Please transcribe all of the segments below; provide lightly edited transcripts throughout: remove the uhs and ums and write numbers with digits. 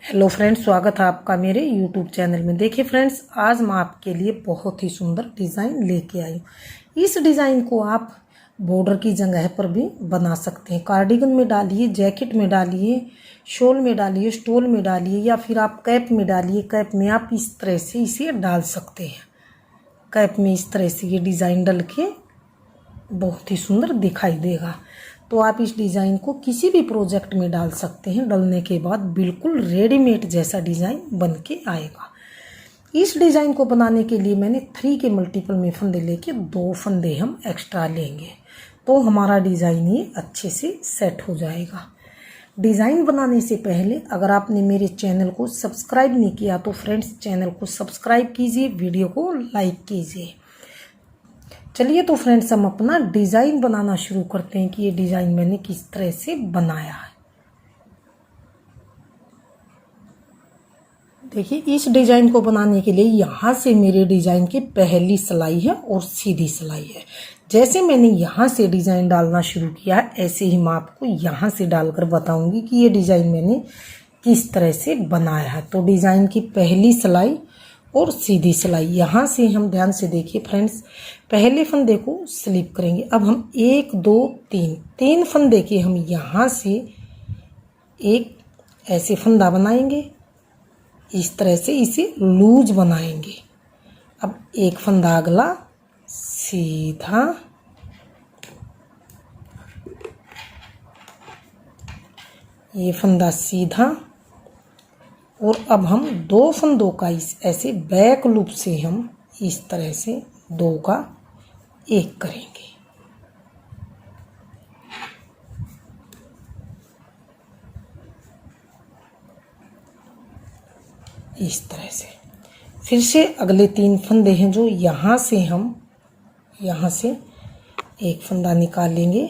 Hello friends, स्वागत है आपका मेरे यूट्यूब चैनल में। देखिए फ्रेंड्स, आज मैं आपके लिए बहुत ही सुंदर डिज़ाइन लेके आई हूँ। इस डिज़ाइन को आप बॉर्डर की जगह पर भी बना सकते हैं। कार्डिगन में डालिए, जैकेट में डालिए, शॉल में डालिए, स्टोल में डालिए, या फिर आप कैप में डालिए। कैप में आप इस तरह से इसे डाल सकते हैं। कैप में इस तरह से ये डिज़ाइन डल के बहुत ही सुंदर दिखाई देगा। तो आप इस डिज़ाइन को किसी भी प्रोजेक्ट में डाल सकते हैं। डालने के बाद बिल्कुल रेडीमेड जैसा डिज़ाइन बन के आएगा। इस डिज़ाइन को बनाने के लिए मैंने 3 के मल्टीपल में फंदे लेके 2 फंदे हम एक्स्ट्रा लेंगे, तो हमारा डिज़ाइन ये अच्छे से सेट हो जाएगा। डिज़ाइन बनाने से पहले अगर आपने मेरे चैनल को सब्सक्राइब नहीं किया तो फ्रेंड्स चैनल को सब्सक्राइब कीजिए, वीडियो को लाइक कीजिए। चलिए तो फ्रेंड्स, हम अपना डिज़ाइन बनाना शुरू करते हैं कि ये डिज़ाइन मैंने किस तरह से बनाया है। देखिए, इस डिज़ाइन को बनाने के लिए यहाँ से मेरे डिज़ाइन की पहली सिलाई है और सीधी सिलाई है। जैसे मैंने यहाँ से डिज़ाइन डालना शुरू किया है, ऐसे ही मैं आपको यहाँ से डालकर बताऊंगी कि ये डिज़ाइन मैंने किस तरह से बनाया है। तो डिज़ाइन की पहली सिलाई और सीधी सिलाई, यहाँ से हम ध्यान से देखिए फ्रेंड्स, पहले फंदे को स्लिप करेंगे। अब हम 1 2 3 फंदे के हम यहाँ से एक ऐसे फंदा बनाएंगे, इस तरह से इसे लूज बनाएंगे। अब एक फंदा अगला सीधा, ये फंदा सीधा, और अब हम 2 फंदों का इस ऐसे बैक लूप से हम इस तरह से 2 का 1 करेंगे। इस तरह से फिर से अगले 3 फंदे हैं जो यहाँ से हम यहाँ से एक फंदा निकालेंगे,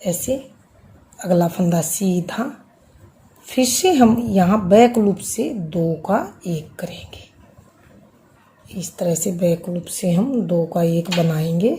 ऐसे अगला फंदा सीधा, फिर से हम यहाँ बैक लूप से 2 का 1 करेंगे। इस तरह से बैक लूप से हम 2 का 1 बनाएंगे।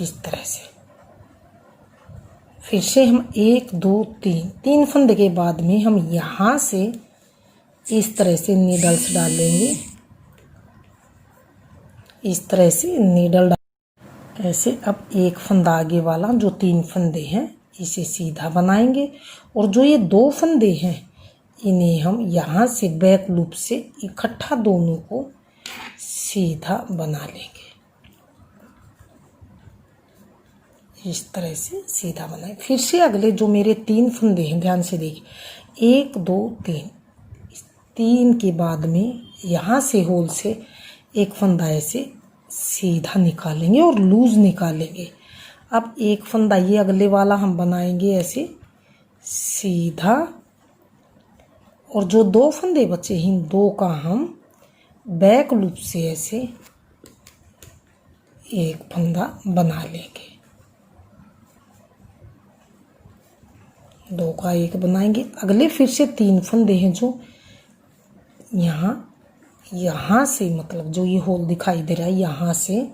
इस तरह से फिर से हम 1 2 3 फंदे के बाद में हम यहाँ से इस तरह से नीडल्स डाल लेंगे। इस तरह से नीडल डाल, ऐसे अब एक फंदा आगे वाला जो 3 फंदे हैं इसे सीधा बनाएंगे, और जो ये 2 फंदे हैं इन्हें हम यहाँ से बैक लूप से इकट्ठा दोनों को सीधा बना लेंगे। इस तरह से सीधा बनाए। फिर से अगले जो मेरे 3 फंदे हैं, ध्यान से देखिए, 1 2 3 के बाद में यहाँ से होल से एक फंदा ऐसे सीधा निकालेंगे और लूज निकालेंगे। अब एक फंदा ये अगले वाला हम बनाएंगे ऐसे सीधा, और जो 2 फंदे बचे हैं 2 का हम बैक लूप से ऐसे एक फंदा बना लेंगे। 2 का 1 बनाएंगे। अगले फिर से 3 फंदे हैं जो यहाँ से, मतलब जो ये होल दिखाई दे रहा है, यहाँ से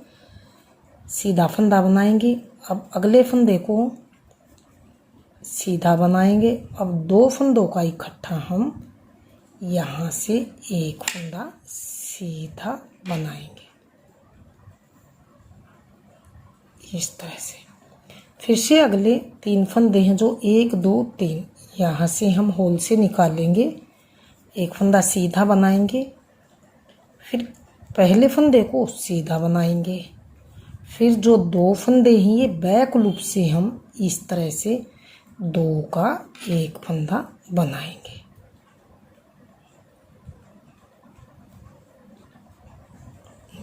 सीधा फंदा बनाएंगे। अब अगले फंदे को सीधा बनाएंगे। अब 2 फंदों का इकट्ठा हम यहाँ से एक फंदा सीधा बनाएंगे। इस तरह से फिर से अगले 3 फंदे हैं जो 1 2 3, यहाँ से हम होल से निकालेंगे, एक फंदा सीधा बनाएंगे, फिर पहले फंदे को सीधा बनाएंगे, फिर जो 2 फंदे हैं ये बैक लूप से हम इस तरह से 2 का 1 फंदा बनाएंगे।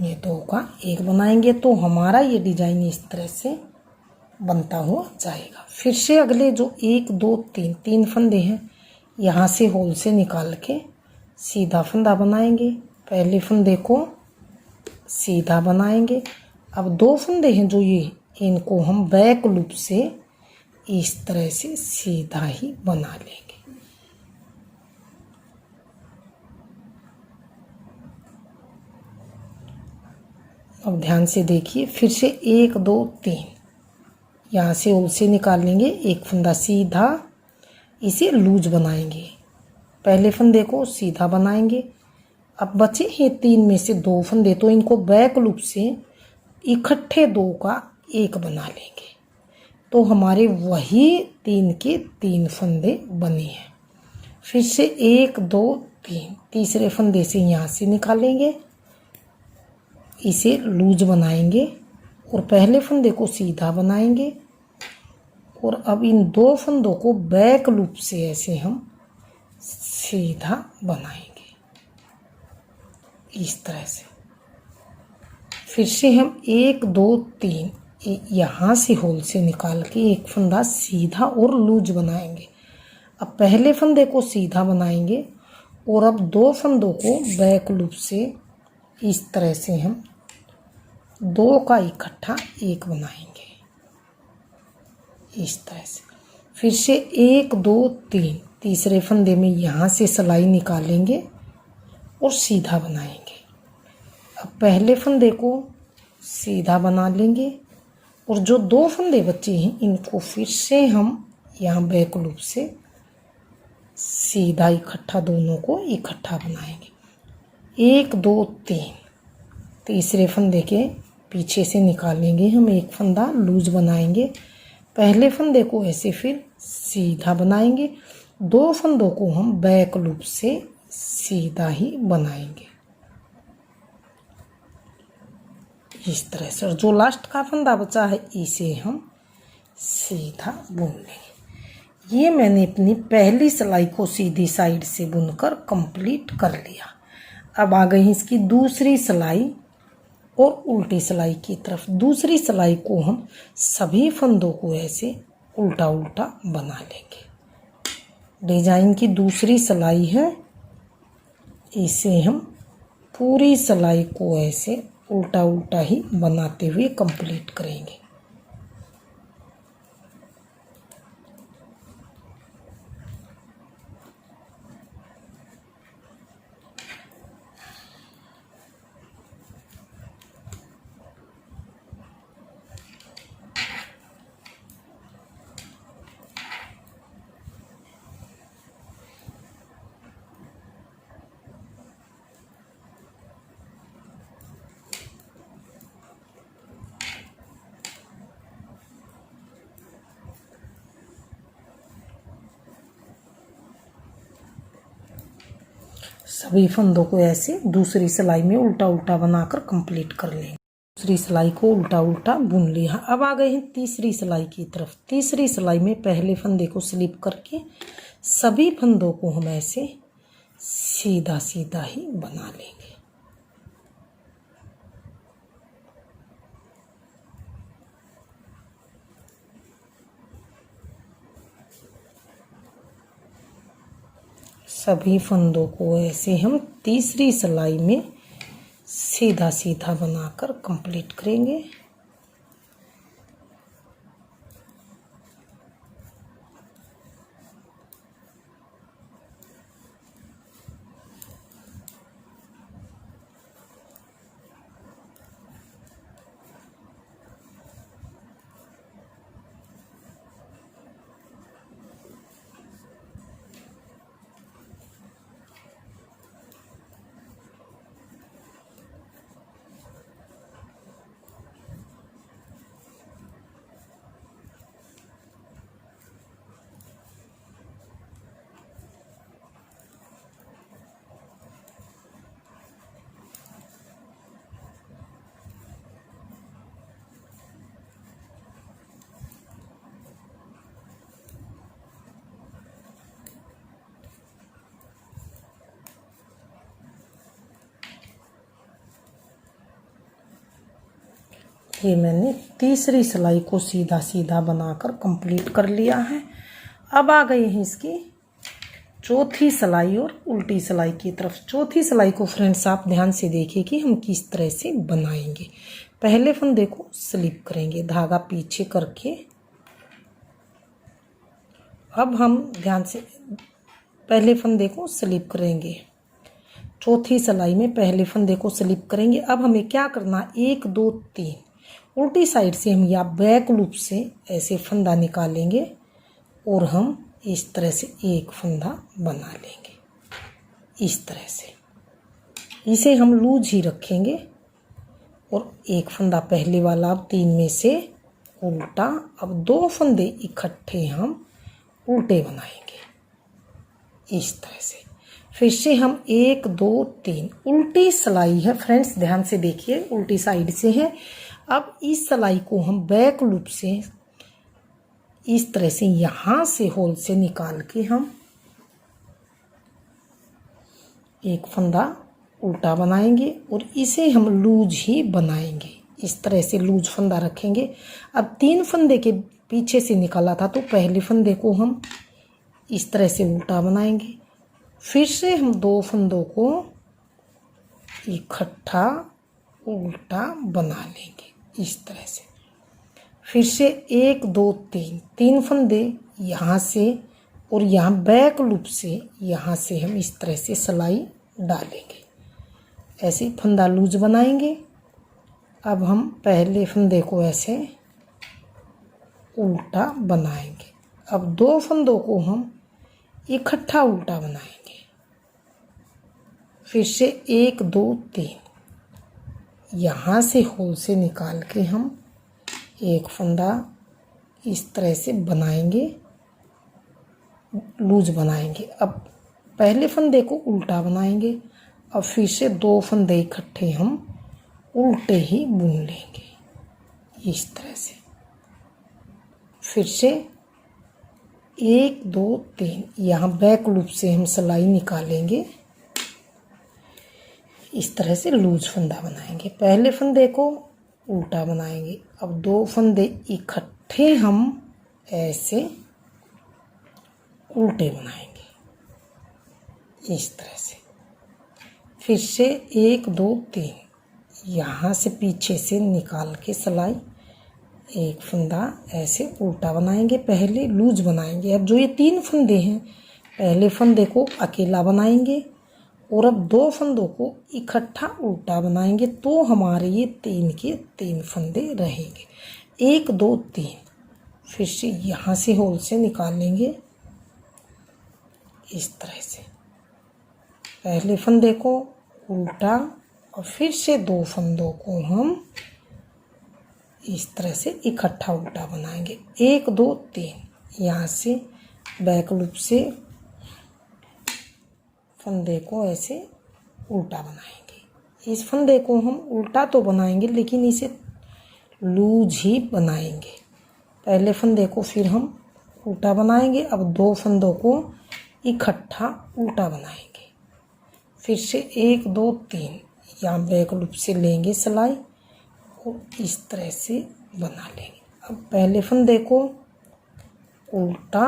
ये 2 का 1 बनाएंगे तो हमारा ये डिजाइन इस तरह से बनता हुआ जाएगा। फिर से अगले जो 1 2 3 फंदे हैं यहाँ से होल से निकाल के सीधा फंदा बनाएंगे, पहले फंदे को सीधा बनाएंगे। अब 2 फंदे हैं जो ये, इनको हम बैक लूप से इस तरह से सीधा ही बना लेंगे। अब ध्यान से देखिए, फिर से 1 2 3 यहाँ से होल से निकाल लेंगे, एक फंदा सीधा, इसे लूज बनाएंगे। पहले फंदे को सीधा बनाएंगे। अब बचे हैं 3 में से 2 फंदे, तो इनको बैक लूप से इकट्ठे 2 का 1 बना लेंगे। तो हमारे वही 3 के 3 फंदे बने हैं। फिर से 1 2 3 तीसरे फंदे से यहाँ से निकालेंगे, इसे लूज बनाएंगे और पहले फंदे को सीधा बनाएंगे। और अब इन 2 फंदों को बैक लूप से ऐसे हम सीधा बनाएंगे इस तरह से। फिर से हम 1 2 3 यहाँ से होल से निकाल के एक फंदा सीधा और लूज बनाएंगे। अब पहले फंदे को सीधा बनाएंगे और अब 2 फंदों को बैक लूप से इस तरह से हम 2 का इकट्ठा 1 बनाएंगे इस तरह से। फिर से 1 2 3 तीसरे फंदे में यहाँ से सिलाई निकालेंगे और सीधा बनाएंगे। अब पहले फंदे को सीधा बना लेंगे और जो 2 फंदे बचे हैं इनको फिर से हम यहाँ बैक लूप से सीधा इकट्ठा, दोनों को इकट्ठा बनाएंगे। 1 2 3 तीसरे फंदे के पीछे से निकालेंगे हम एक फंदा, लूज बनाएंगे। पहले फंदे को ऐसे फिर सीधा बनाएंगे। 2 फंदों को हम बैक लूप से सीधा ही बनाएंगे इस तरह से। और जो लास्ट का फंदा बचा है इसे हम सीधा बुन लेंगे। ये मैंने अपनी पहली सिलाई को सीधी साइड से बुनकर कंप्लीट कर लिया। अब आ गई इसकी दूसरी सिलाई और उल्टी सिलाई की तरफ। दूसरी सिलाई को हम सभी फंदों को ऐसे उल्टा उल्टा बना लेंगे। डिजाइन की दूसरी सिलाई है, इसे हम पूरी सिलाई को ऐसे उल्टा उल्टा ही बनाते हुए कंप्लीट करेंगे। सभी फंदों को ऐसे दूसरी सिलाई में उल्टा उल्टा बनाकर कंप्लीट कर लेंगे। दूसरी सिलाई को उल्टा उल्टा बुन लिया। अब आ गए हैं तीसरी सिलाई की तरफ। तीसरी सिलाई में पहले फंदे को स्लिप करके सभी फंदों को हम ऐसे सीधा सीधा ही बना लेंगे। सभी फंदों को ऐसे हम तीसरी सिलाई में सीधा सीधा बनाकर कंप्लीट करेंगे। ये मैंने तीसरी सिलाई को सीधा सीधा बनाकर कंप्लीट कर लिया है। अब आ गई है इसकी चौथी सिलाई और उल्टी सिलाई की तरफ। चौथी सिलाई को फ्रेंड्स आप ध्यान से देखिए कि हम किस तरह से बनाएंगे। पहले फंदे को स्लिप करेंगे, धागा पीछे करके। अब हम ध्यान से पहले फंदे को स्लिप करेंगे, चौथी सिलाई में पहले फंदे को स्लिप करेंगे। अब हमें क्या करना, 1 2 3 उल्टी साइड से हम या बैक लूप से ऐसे फंदा निकालेंगे और हम इस तरह से एक फंदा बना लेंगे। इस तरह से इसे हम लूज ही रखेंगे और एक फंदा पहले वाला, अब 3 में से उल्टा। अब 2 फंदे इकट्ठे हम उल्टे बनाएंगे इस तरह से। फिर से हम 1 2 3 उल्टी सिलाई है फ्रेंड्स, ध्यान से देखिए, उल्टी साइड से है। अब इस सिलाई को हम बैक लूप से इस तरह से यहाँ से होल से निकाल के हम एक फंदा उल्टा बनाएंगे और इसे हम लूज ही बनाएंगे। इस तरह से लूज फंदा रखेंगे। अब 3 फंदे के पीछे से निकाला था तो पहले फंदे को हम इस तरह से उल्टा बनाएंगे। फिर से हम 2 फंदों को इकट्ठा उल्टा बना लेंगे इस तरह से। फिर से 1 2 3 फंदे यहाँ से और यहाँ बैक लूप से यहाँ से हम इस तरह से सिलाई डालेंगे। ऐसे फंदा लूज बनाएंगे। अब हम पहले फंदे को ऐसे उल्टा बनाएंगे। अब 2 फंदों को हम इकट्ठा उल्टा बनाएंगे। फिर से 1 2 3 यहाँ से होल से निकाल के हम एक फंदा इस तरह से बनाएंगे, लूज बनाएंगे। अब पहले फंदे को उल्टा बनाएंगे। अब फिर से 2 फंदे इकट्ठे हम उल्टे ही बुन लेंगे इस तरह से। फिर से 1 2 3 यहाँ बैक लूप से हम सिलाई निकालेंगे, इस तरह से लूज फंदा बनाएंगे। पहले फंदे को उल्टा बनाएंगे। अब 2 फंदे इकट्ठे हम ऐसे उल्टे बनाएंगे इस तरह से। फिर से 1 2 3 यहाँ से पीछे से निकाल के सिलाई एक फंदा ऐसे उल्टा बनाएंगे, पहले लूज बनाएंगे। अब जो ये 3 फंदे हैं, पहले फंदे को अकेला बनाएंगे और अब 2 फंदों को इकट्ठा उल्टा बनाएंगे, तो हमारे ये 3 के 3 फंदे रहेंगे। 1 2 3 फिर से यहाँ से होल से निकालेंगे इस तरह से। पहले फंदे को उल्टा और फिर से 2 फंदों को हम इस तरह से इकट्ठा उल्टा बनाएंगे। 1 2 3 यहाँ से बैक लूप से फंदे को ऐसे उल्टा बनाएंगे। इस फंदे को हम उल्टा तो बनाएंगे लेकिन इसे लूज ही बनाएंगे। पहले फंदे को फिर हम उल्टा बनाएंगे। अब 2 फंदों को इकट्ठा उल्टा बनाएंगे। फिर से 1 2 3 यहाँ बैक लूप से लेंगे सिलाई और इस तरह से बना लेंगे। अब पहले फंदे को उल्टा,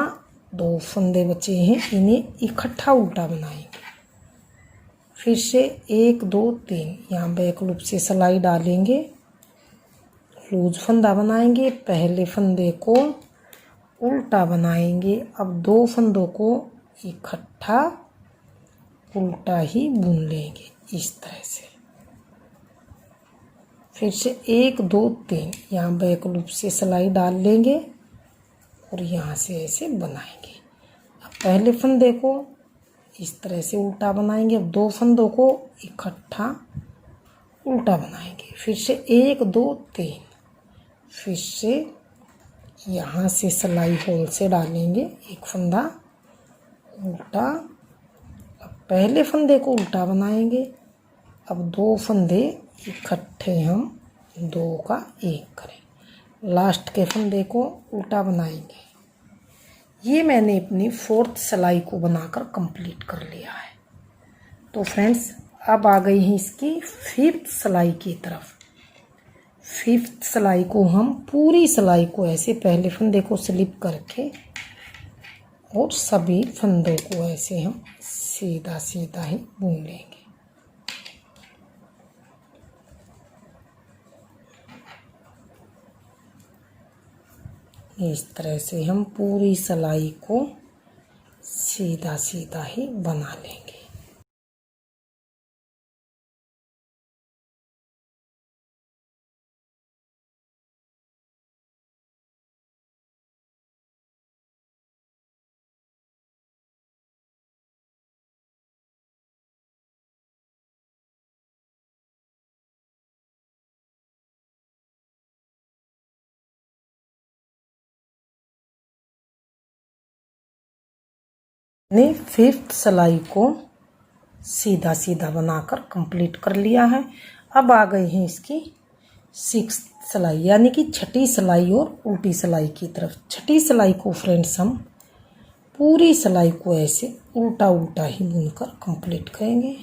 2 फंदे बचे हैं, इन्हें इकट्ठा उल्टा बनाएंगे। फिर से 1 2 3 यहाँ बैक लूप से सिलाई डालेंगे, लूज फंदा बनाएंगे। पहले फंदे को उल्टा बनाएंगे। अब 2 फंदों को इकट्ठा उल्टा ही बुन लेंगे इस तरह से। फिर से 1 2 3 यहाँ बैक लूप से सिलाई डाल लेंगे और यहाँ से ऐसे बनाएंगे। अब पहले फंदे को इस तरह से उल्टा बनाएंगे। अब 2 फंदों को इकट्ठा उल्टा बनाएंगे। फिर से 1 2 3 फिर से यहाँ से सिलाई होल से डालेंगे, एक फंदा उल्टा। अब पहले फंदे को उल्टा बनाएंगे। अब 2 फंदे इकट्ठे हम 2 का 1 करें, लास्ट के फंदे को उल्टा बनाएंगे। ये मैंने अपनी 4th सिलाई को बनाकर कंप्लीट कर लिया है। तो फ्रेंड्स अब आ गई है इसकी 5th सिलाई की तरफ। 5th सिलाई को हम पूरी सिलाई को ऐसे पहले फंदे को स्लिप करके और सभी फंदों को ऐसे हम सीधा सीधा ही बुन लेंगे। इस तरह से हम पूरी सिलाई को सीधा सीधा ही बना लेंगे। मैंने 5th सिलाई को सीधा सीधा बनाकर कंप्लीट कर लिया है। अब आ गए हैं इसकी 6th सिलाई, यानी कि छठी सिलाई और उल्टी सिलाई की तरफ। छठी सिलाई को फ्रेंड्स हम पूरी सिलाई को ऐसे उल्टा उल्टा ही बुनकर कंप्लीट करेंगे।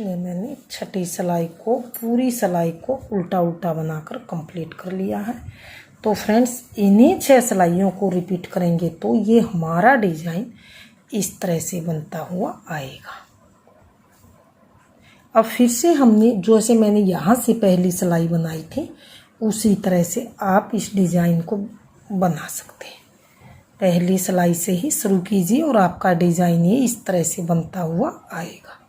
ये मैंने छठी सिलाई को पूरी सिलाई को उल्टा उल्टा बनाकर कंप्लीट कर लिया है। तो फ्रेंड्स इन्हीं 6 सिलाइयों को रिपीट करेंगे तो ये हमारा डिजाइन इस तरह से बनता हुआ आएगा। अब फिर से हमने जैसे मैंने यहाँ से पहली सिलाई बनाई थी उसी तरह से आप इस डिजाइन को बना सकते हैं। पहली सिलाई से ही शुरू कीजिए और आपका डिजाइन ये इस तरह से बनता हुआ आएगा।